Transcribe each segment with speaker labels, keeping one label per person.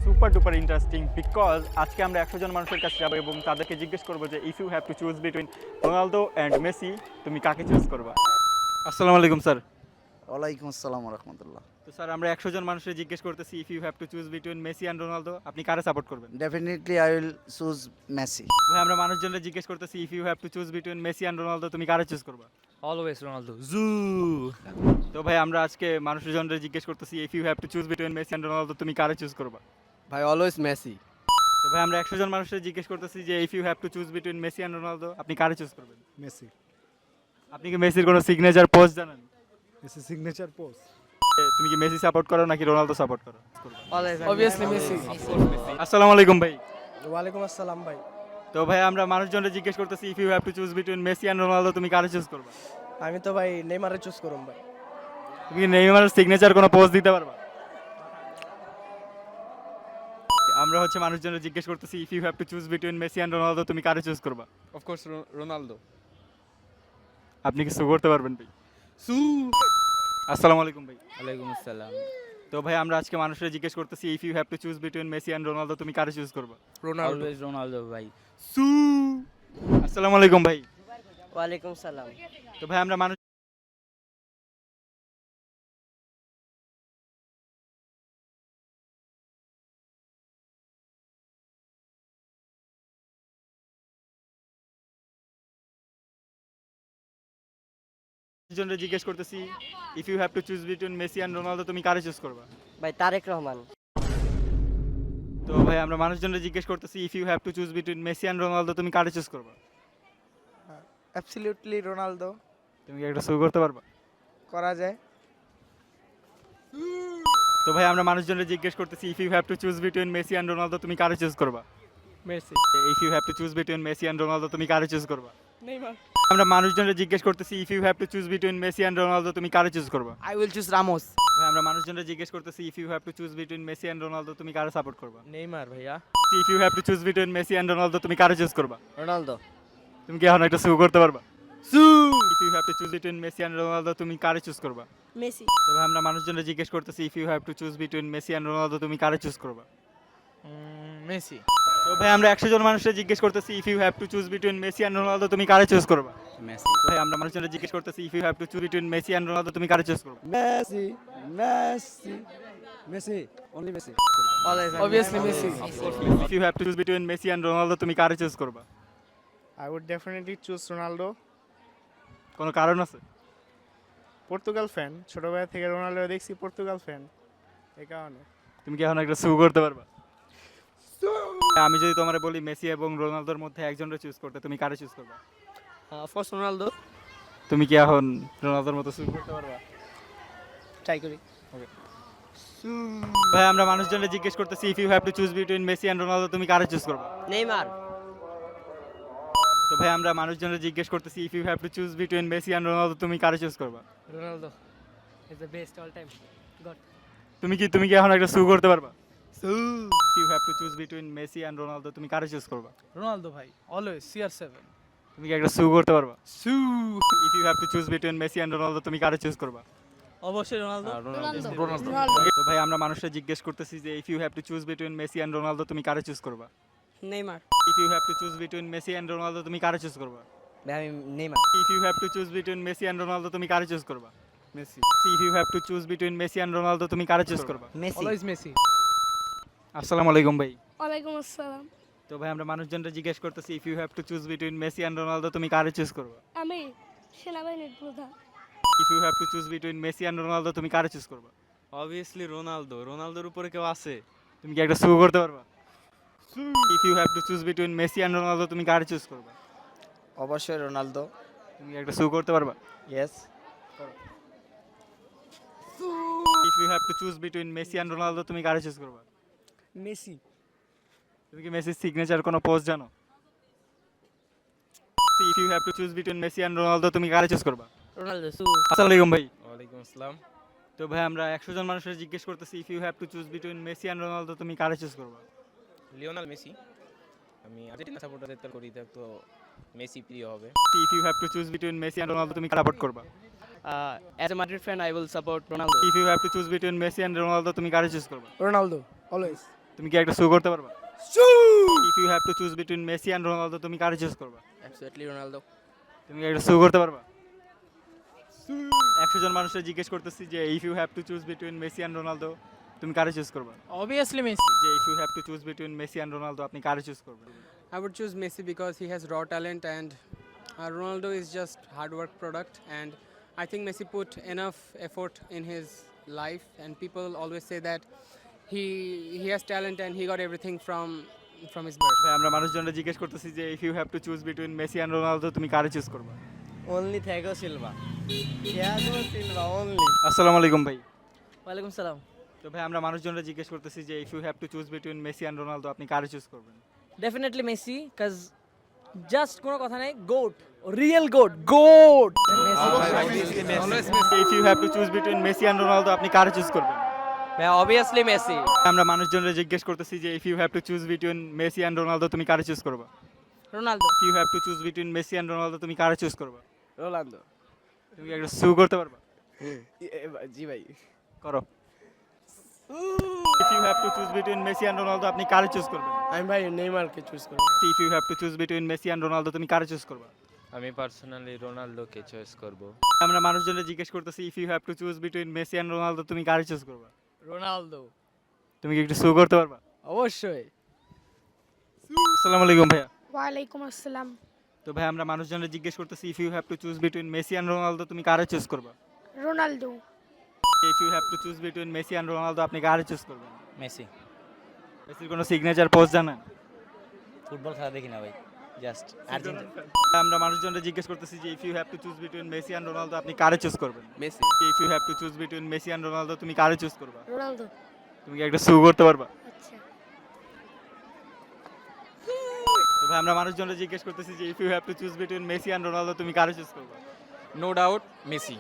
Speaker 1: Super duper interesting because আজকে আমরা 100 জন মানুষের কাছে যাবো এবং তাদেরকে জিজ্ঞেস করবো যে if you have to choose between Ronaldo and Messi তুমি কাকে চুজ করবা। আসসালামু আলাইকুম স্যার।
Speaker 2: ওয়ালাইকুম আসসালাম রহমতুল্লাহ।
Speaker 1: তো স্যার আমরা 100 জন মানুষের জিজ্ঞেস করতেছি if you have to choose between Messi and Ronaldo আপনি কারে সাপোর্ট করবেন।
Speaker 2: Definitely I will choose Messi.
Speaker 1: ভাই আমরা মানুষজনকে জিজ্ঞেস করতেছি if you have to choose between Messi and Ronaldo তুমি কারে চুজ করবা।
Speaker 3: অলওয়েজ রোনালদো জু।
Speaker 1: তো ভাই আমরা আজকে মানুষজনকে জিজ্ঞেস করতেছি if you have to choose between Messi and Ronaldo তুমি কারে চুজ করবা।
Speaker 3: ভাই অলওয়েজ মেসি।
Speaker 1: তো ভাই আমরা 100 জন মানুষের জিজ্ঞেস করতেছি যে if you have to choose between Messi and Ronaldo আপনি কারে চুজ করবেন।
Speaker 4: মেসি।
Speaker 1: আপনি কি মেসির কোনো সিগনেচার পোস্ট জানেন?
Speaker 4: Messi signature post.
Speaker 1: তুমি কি মেসি সাপোর্ট করো নাকি রোনালদো সাপোর্ট করো?
Speaker 3: Obviously Messi.
Speaker 1: আসসালামু আলাইকুম ভাই।
Speaker 4: ওয়ালাইকুম আসসালাম ভাই।
Speaker 1: তো ভাই আমরা মানুষজনকে জিজ্ঞেস করতেছি if you have to choose between Messi and Ronaldo তুমি কারে চুজ করবা।
Speaker 4: আমি তো ভাই নেইমারে চুজ করুম ভাই।
Speaker 1: তুমি কি নেইমারের সিগনেচার কোনো পোস্ট দিতে পারবা? আমরা হচ্ছে মানুষজনকে জিজ্ঞেস করতেছি if you have to choose between Messi and Ronaldo তুমি কারে চুজ করবা।
Speaker 3: Of course Ronaldo.
Speaker 1: আপনি কিছু করতে পারবেন ভাই?
Speaker 3: সু।
Speaker 1: আসসালামু আলাইকুম ভাই।
Speaker 3: ওয়ালাইকুম আসসালাম।
Speaker 1: তো ভাই আমরা আজকে মানুষের জিজ্ঞেস করতেছি if you have to choose between Messi and Ronaldo তুমি কারে চুজ করবা।
Speaker 3: রোনালদো। অলওয়েজ রোনালদো ভাই।
Speaker 1: সু। আসসালামু আলাইকুম ভাই।
Speaker 5: ওয়ালাইকুম সালাম।
Speaker 1: তো ভাই আমরা মানুষ জন্য জিজ্ঞেস করতেছি if you have to choose between Messi and Ronaldo তুমি কারে চুজ করবা।
Speaker 5: ভাই তারেক রহমান।
Speaker 1: তো ভাই আমরা মানুষজনকে জিজ্ঞেস করতেছি if you have to choose between Messi and Ronaldo তুমি কারে চুজ করবা।
Speaker 4: Absolutely Ronaldo.
Speaker 1: তুমি কি একটা শো করতে পারবা?
Speaker 4: করা যায়।
Speaker 1: তো ভাই আমরা মানুষজনকে জিজ্ঞেস করতেছি if you have to choose between Messi and Ronaldo তুমি কারে চুজ করবা।
Speaker 4: Messi.
Speaker 1: If you have to choose between Messi and Ronaldo তুমি কারে চুজ করবা।
Speaker 4: নেইমার।
Speaker 1: আমরা মানুষজনকে জিজ্ঞেস করতেছি if you have to choose between Messi and Ronaldo তুমি কারে চুজ করবা।
Speaker 3: I will choose Ramos.
Speaker 1: ভাই আমরা মানুষজনকে জিজ্ঞেস করতেছি if you have to choose between Messi and Ronaldo তুমি কারে সাপোর্ট করবা।
Speaker 4: নেইমার ভাইয়া।
Speaker 1: If you have to choose between Messi and Ronaldo তুমি কারে চুজ করবা।
Speaker 5: রোনালদো।
Speaker 1: তুমি কি এখন একটা শো করতে পারবা?
Speaker 3: Sure.
Speaker 1: If you have to choose between Messi and Ronaldo তুমি কারে চুজ করবা।
Speaker 5: মেসি।
Speaker 1: তো ভাই আমরা মানুষজনকে জিজ্ঞেস করতেছি if you have to choose between Messi and Ronaldo তুমি কারে চুজ করবা।
Speaker 3: মেসি।
Speaker 1: তো ভাই আমরা 100 জন মানুষকে জিজ্ঞেস করতেছি if you have to choose between Messi and Ronaldo তুমি কারে চুজ করবা।
Speaker 3: মেসি।
Speaker 1: তো ভাই আমরা মানুষজনকে জিজ্ঞেস করতেছি if you have to choose between Messi and Ronaldo তুমি কারে চুজ করবা।
Speaker 4: Messi. Messi. Messi. Only Messi.
Speaker 3: Obviously Messi.
Speaker 1: If you have to choose between Messi and Ronaldo তুমি কারে চুজ করবা।
Speaker 4: I would definitely choose Ronaldo.
Speaker 1: কোনো কারণ আছে?
Speaker 4: Portugal fan, ছোটবেলা থেকে রোনালদো দেখছি, পর্তুগাল ফ্যান, এই কারণে।
Speaker 1: তুমি কি এখন একটা শো করতে পারবা? আমি যদি তোমারে বলি মেসি এবং রোনালদোর মধ্যে একজনকে চুজ করতে তুমি কারে চুজ করবা।
Speaker 5: Of course Ronaldo.
Speaker 1: তুমি কি এখন রোনালদোর মতো শো করতে পারবা?
Speaker 5: ট্রাই করি।
Speaker 1: ভাই আমরা মানুষজনকে জিজ্ঞেস করতেছি if you have to choose between Messi and Ronaldo তুমি কারে চুজ করবা।
Speaker 5: নেইমার।
Speaker 1: তো ভাই আমরা মানুষজনকে জিজ্ঞেস করতেছি if you have to choose between Messi and Ronaldo তুমি কারে চুজ করবা।
Speaker 5: Ronaldo is the best all time god.
Speaker 1: তুমি কি এখন একটা শো করতে পারবা?
Speaker 3: Sure.
Speaker 1: If you have to choose between Messi and Ronaldo তুমি কারে চুজ করবা।
Speaker 4: রোনালদো ভাই, অলওয়েজ CR7।
Speaker 1: তুমি কি একটা শো করতে পারবা?
Speaker 3: Sure.
Speaker 1: If you have to choose between Messi and Ronaldo তুমি কারে চুজ করবা।
Speaker 4: অবশ্যই রোনালদো।
Speaker 3: রোনালদো।
Speaker 1: তো ভাই আমরা মানুষকে জিজ্ঞেস করতেছি যে if you have to choose between Messi and Ronaldo তুমি কারে চুজ করবা।
Speaker 5: Neymar.
Speaker 1: If you have to choose between Messi and Ronaldo তুমি কারে চুজ করবা।
Speaker 5: ভাই আমি Neymar.
Speaker 1: If you have to choose between Messi and Ronaldo তুমি কারে চুজ করবা।
Speaker 3: Messi.
Speaker 1: If you have to choose between Messi and Ronaldo তুমি কারে চুজ করবা।
Speaker 5: মেসি।
Speaker 4: Always Messi.
Speaker 1: আসসালামু আলাইকুম ভাই।
Speaker 6: ওয়ালাইকুম আসসালাম।
Speaker 1: তো ভাই আমরা মানুষজনকে জিজ্ঞেস করতেছি if you have to choose between Messi and Ronaldo তুমি কারে চুজ করবা।
Speaker 6: আমি সেনাবাহিনীর প্রধান।
Speaker 1: If you have to choose between Messi and Ronaldo তুমি কারে চুজ করবা।
Speaker 3: Obviously Ronaldo. রোনালদোর উপরে কেউ আছে?
Speaker 1: তুমি কি একটা শো করতে পারবা? If you have to choose between Messi and Ronaldo তুমি কারে চুজ করবা।
Speaker 2: অবশ্যই রোনালদো।
Speaker 1: তুমি কি একটা শো করতে পারবা?
Speaker 2: Yes.
Speaker 1: If you have to choose between Messi and Ronaldo তুমি কারে চুজ করবা।
Speaker 4: মেসি।
Speaker 1: তুমি কি মেসির সিগনেচার কোনো পোস্ট জানো? If you have to choose between Messi and Ronaldo তুমি কারে চুজ করবা।
Speaker 5: রোনালদো।
Speaker 1: আসসালামু আলাইকুম ভাই।
Speaker 3: ওয়ালাইকুম আসসালাম।
Speaker 1: তো ভাই আমরা 100 জন মানুষের জিজ্ঞেস করতেছি if you have to choose between Messi and Ronaldo তুমি কারে চুজ করবা।
Speaker 7: Lionel Messi. আমি আর্জেন্টিনা সাপোর্টার করি, তো মেসি প্রিয় হবে।
Speaker 1: If you have to choose between Messi and Ronaldo তুমি কারে সাপোর্ট করবা।
Speaker 5: As a Madrid fan I will support Ronaldo.
Speaker 1: If you have to choose between Messi and Ronaldo তুমি কারে চুজ করবা।
Speaker 4: Ronaldo always.
Speaker 1: তুমি কি একটা শু করতে পারবা? If you have to choose between Messi and Ronaldo তুমি কারে চুজ করবা?
Speaker 3: Absolutely Ronaldo.
Speaker 1: তুমি কি একটা শু করতে পারবা? 100 জন মানুষের জিজ্ঞেস করতেছি যে if you have to choose between Messi and Ronaldo তুমি কারে চুজ করবা?
Speaker 3: Obviously Messi.
Speaker 1: যে if you have to choose between Messi and Ronaldo আপনি কারে চুজ করবেন?
Speaker 8: I would choose Messi because he has raw talent and Ronaldo is just hard work product, and I think Messi put enough effort in his life, and people always say that he has talent and he got everything from his birth.
Speaker 1: ভাই আমরা মানুষজনরা জিজ্ঞেস করতেছি যে if you have to choose between Messi and Ronaldo তুমি কারে choose করবা?
Speaker 3: Only Thiago Silva. Thiago Silva only.
Speaker 1: আসসালামু আলাইকুম ভাই।
Speaker 5: ওয়ালাইকুম সালাম।
Speaker 1: তো ভাই আমরা মানুষজনরা জিজ্ঞেস করতেছি যে if you have to choose between Messi and Ronaldo আপনি কারে চুজ করবেন?
Speaker 5: ডেফিনেটলি মেসি, কাজ জাস্ট কোনো কথা নাই, goat, real goat, goat.
Speaker 1: If you have to choose between Messi and Ronaldo আপনি কারে চুজ করবেন?
Speaker 3: ভাই অবভিয়াসলি মেসি।
Speaker 1: আমরা মানুষজনরা জিজ্ঞেস করতেছি যে if you have to choose between Messi and Ronaldo তুমি কারে চুজ করবা?
Speaker 5: Ronaldo.
Speaker 1: If you have to choose between Messi and Ronaldo তুমি কারে চুজ করবা?
Speaker 3: রোনালদো।
Speaker 1: তুমি একটা শু করতে পারবা?
Speaker 3: জি ভাই।
Speaker 1: করো। If you have to choose between Messi and Ronaldo আপনি কারে চুজ করবেন?
Speaker 3: আমি ভাই নেইমারকে চুজ করব।
Speaker 1: If you have to choose between Messi and Ronaldo তুমি কারে চুজ করবা?
Speaker 9: আমি পার্সোনালি রোনালদোকে চয়েস করব।
Speaker 1: আমরা মানুষজনরা জিজ্ঞেস করতেছি if you have to choose between Messi and Ronaldo তুমি কারে চুজ করবা?
Speaker 3: রোনালদো।
Speaker 1: তুমি কি একটু শু করতে পারবা?
Speaker 3: অবশ্যই।
Speaker 1: আসসালামু আলাইকুম ভাইয়া।
Speaker 6: ওয়ালাইকুম আসসালাম।
Speaker 1: তো ভাই আমরা মানুষজনরা জিজ্ঞেস করতেছি if you have to choose between Messi and Ronaldo তুমি কারে চুজ করবা?
Speaker 6: Ronaldo.
Speaker 1: If you have to choose between Messi and Ronaldo আপনি কারে চুজ করবেন?
Speaker 2: মেসি।
Speaker 1: মেসির কোনো সিগনেচার পোস্ট জানেন?
Speaker 2: ফুটবল খেলা দেখি না ভাই, জাস্ট
Speaker 1: আমরা মানুষজনরা জিজ্ঞেস করতেছি যে if you have to choose between Messi and Ronaldo আপনি কারে চুজ করবেন?
Speaker 3: Messi.
Speaker 1: If you have to choose between Messi and Ronaldo তুমি কারে চুজ করবা?
Speaker 6: রোনালদো।
Speaker 1: তুমি কি একটা শু করতে পারবা?
Speaker 6: আচ্ছা।
Speaker 1: তো ভাই আমরা মানুষজনরা জিজ্ঞেস করতেছি যে if you have to choose between Messi and Ronaldo তুমি কারে চুজ করবা?
Speaker 3: No doubt Messi.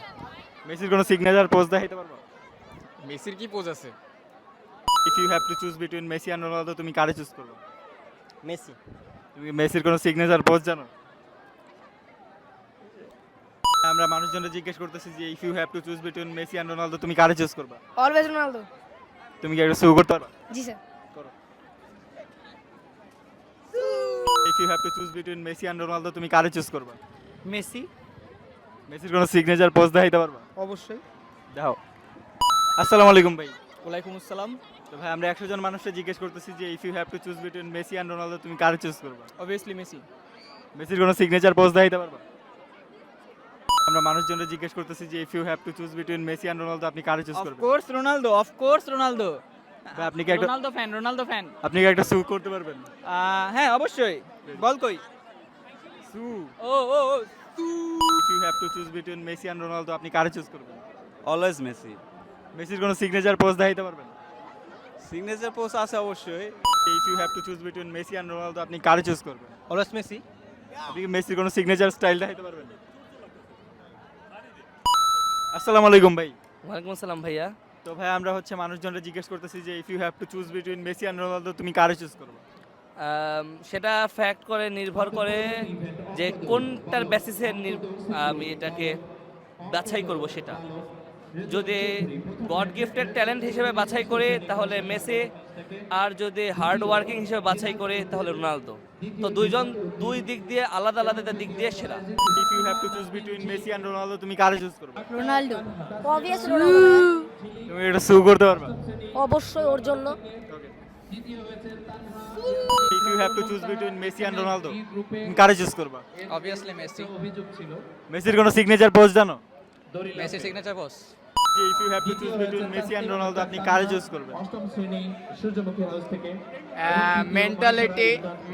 Speaker 1: মেসির কোনো সিগনেচার পোস্ট দেখাইতে পারবা?
Speaker 3: মেসির কি পোজ আছে?
Speaker 1: If you have to choose between Messi and Ronaldo তুমি কারে চুজ করবা?
Speaker 5: মেসি।
Speaker 1: তুমি মেসির কোনো সিগনেচার পোস্ট জানো? আমরা মানুষজনরা জিজ্ঞেস করতেছি যে if you have to choose between Messi and Ronaldo তুমি কারে চুজ করবা?
Speaker 6: Always Ronaldo.
Speaker 1: তুমি কি একটা শু করতে পারবা?
Speaker 6: জি স্যার।
Speaker 1: করো। If you have to choose between Messi and Ronaldo তুমি কারে চুজ করবা?
Speaker 5: মেসি।
Speaker 1: মেসির কোনো সিগনেচার পোস্ট দেখাইতে পারবা?
Speaker 4: অবশ্যই।
Speaker 1: দাও। আসসালামু আলাইকুম ভাই।
Speaker 5: ওয়ালাইকুম আসসালাম।
Speaker 1: তো ভাই আমরা 100 জন মানুষকে জিজ্ঞেস করতেছি যে if you have to choose between Messi and Ronaldo তুমি কারে চুজ করবা?
Speaker 5: Obviously Messi.
Speaker 1: মেসির কোনো সিগনেচার পোস্ট দেখাইতে পারবা? আমরা মানুষজনরা জিজ্ঞেস করতেছি যে if you have to choose between Messi and Ronaldo আপনি কারে চুজ করবেন?
Speaker 5: Course Ronaldo, of course Ronaldo.
Speaker 1: ভাই আপনি কি একটা
Speaker 5: রোনালদো ফ্যান, রোনালদো ফ্যান।
Speaker 1: আপনি কি একটা শু করতে পারবেন?
Speaker 5: হ্যাঁ অবশ্যই। বল কই?
Speaker 1: শু।
Speaker 5: ও ও ও।
Speaker 1: If you have to choose between Messi and Ronaldo আপনি কারে চুজ করবেন?
Speaker 2: Always Messi.
Speaker 1: মেসির কোনো সিগনেচার পোস্ট দেখাইতে পারবেন?
Speaker 2: সিগনেচার পোস্ট আছে অবশ্যই।
Speaker 1: If you have to choose between Messi and Ronaldo আপনি কারে চুজ করবেন?
Speaker 5: Always Messi.
Speaker 1: আপনি কি মেসির কোনো সিগনেচার স্টাইল দেখাইতে পারবেন? আসসালামু আলাইকুম ভাই।
Speaker 5: ওয়ালাইকুম আসসালাম ভাইয়া।
Speaker 1: তো ভাই আমরা হচ্ছে মানুষজনরা জিজ্ঞেস করতেছি যে if you have to choose between Messi and Ronaldo তুমি কারে চুজ করবে?
Speaker 5: সেটা ফ্যাক্ট করে নির্ভর করে যে কোনটার বেসিসে আমি এটাকে বাছাই করব সেটা। যদি গড গিফটেড ট্যালেন্ট হিসেবে বাছাই করে তাহলে মেসি, আর যদি হার্ড ওয়ার্কিং হিসেবে বাছাই করে তাহলে রোনালদো। তো দুইজন দুই দিক দিয়ে আলাদা আলাদা দিক দিয়ে সেরা।
Speaker 1: If you have to choose between Messi and Ronaldo তুমি কারে চুজ করবে?
Speaker 6: রোনালদো। Obvious Ronaldo.
Speaker 1: তুমি এটা শু করতে পারবা?
Speaker 6: অবশ্যই ওর জন্য।
Speaker 1: If you have to choose between Messi and Ronaldo তুমি কারে চুজ করবা?
Speaker 3: Obviously Messi.
Speaker 1: মেসির কোনো সিগনেচার পোস্ট জানো?
Speaker 3: Messi signature pose.
Speaker 1: If you have to choose between Messi and Ronaldo আপনি কারে চুজ করবেন?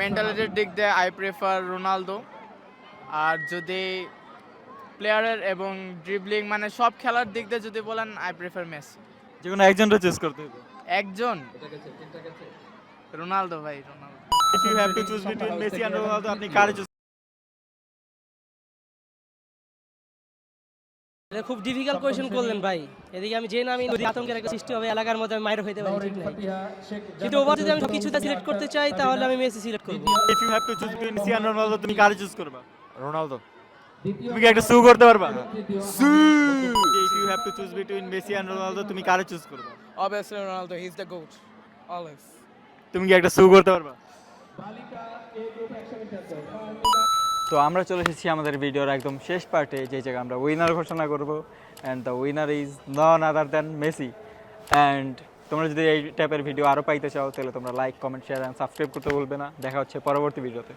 Speaker 10: মেন্টালিটির দিক দিয়ে আই প্রেফার রোনালদো। আর যদি প্লেয়ারের এবং ড্রিবলিং মানে সব খেলার দিক দিয়ে যদি বলেন আই প্রেফার মেসি।
Speaker 1: যে কোনো একজনটা চুজ করতে হবে।
Speaker 10: একজন রোনালদো ভাই, Ronaldo.
Speaker 1: If you have to choose between Messi and Ronaldo আপনি কারে চুজ?
Speaker 5: এটা খুব ডিফিকাল্ট কোয়েশ্চেন করলেন ভাই। এদিকে আমি যে নামি আতঙ্কের একটা সৃষ্টি হবে এলাকার মধ্যে, আমি মাইর হইতে পারি ঠিক নাই। কিন্তু ওভার যদি আমি কিছুটা সিলেক্ট করতে চাই তাহলে আমি মেসি সিলেক্ট করব।
Speaker 1: If you have to choose between Messi and Ronaldo তুমি কারে চুজ করবা? রোনালদো। তুমি কি একটা শু করতে পারবা? শু। If you have to choose between Messi and Ronaldo তুমি কারে চুজ করবা?
Speaker 8: Obviously Ronaldo, he's the GOAT. Always.
Speaker 1: তুমি কি একটা সু করতে পারবা? তো আমরা চলে এসেছি আমাদের ভিডিওর একদম শেষ পার্টে, যে জায়গায় আমরা উইনার ঘোষণা করব, and the winner is non other than Messi. And তোমরা যদি এই টাইপের ভিডিও আরও পাইতে চাও তাহলে তোমরা like, comment, share and subscribe করতে ভুলবে না। দেখা হচ্ছে পরবর্তী ভিডিওতে।